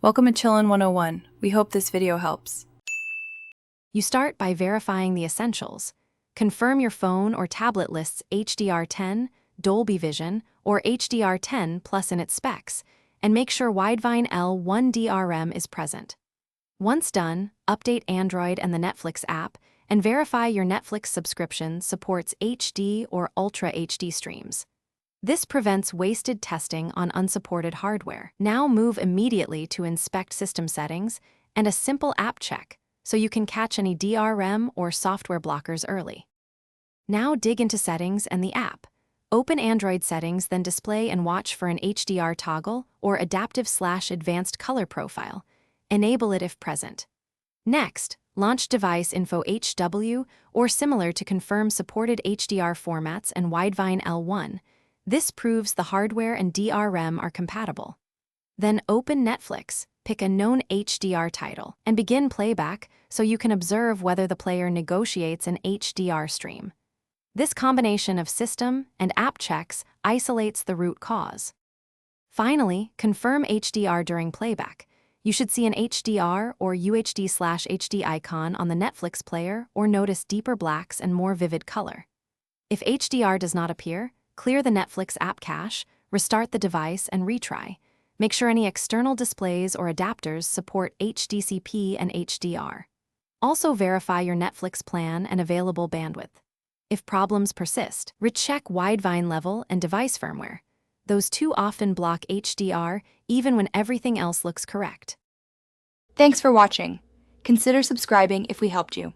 Welcome to Chillin' 101. We hope this video helps. You start by verifying the essentials. Confirm your phone or tablet lists HDR10, Dolby Vision, or HDR10 Plus in its specs, and make sure Widevine L1 DRM is present. Once done, update Android and the Netflix app, and verify your Netflix subscription supports HD or Ultra HD streams. This prevents wasted testing on unsupported hardware. Now move immediately to inspect system settings and a simple app check so you can catch any DRM or software blockers early. Now dig into settings and the app. Open Android settings, then display and watch for an HDR toggle or adaptive/advanced color profile. Enable it if present. Next, launch Device Info HW or similar to confirm supported HDR formats and Widevine L1. This proves the hardware and DRM are compatible. Then open Netflix, pick a known HDR title, and begin playback so you can observe whether the player negotiates an HDR stream. This combination of system and app checks isolates the root cause. Finally, confirm HDR during playback. You should see an HDR or UHD/HD icon on the Netflix player or notice deeper blacks and more vivid color. If HDR does not appear, clear the Netflix app cache, restart the device, and retry. Make sure any external displays or adapters support HDCP and HDR. Also verify your Netflix plan and available bandwidth. If problems persist, recheck Widevine level and device firmware. Those two often block HDR even when everything else looks correct. Thanks for watching. Consider subscribing if we helped you.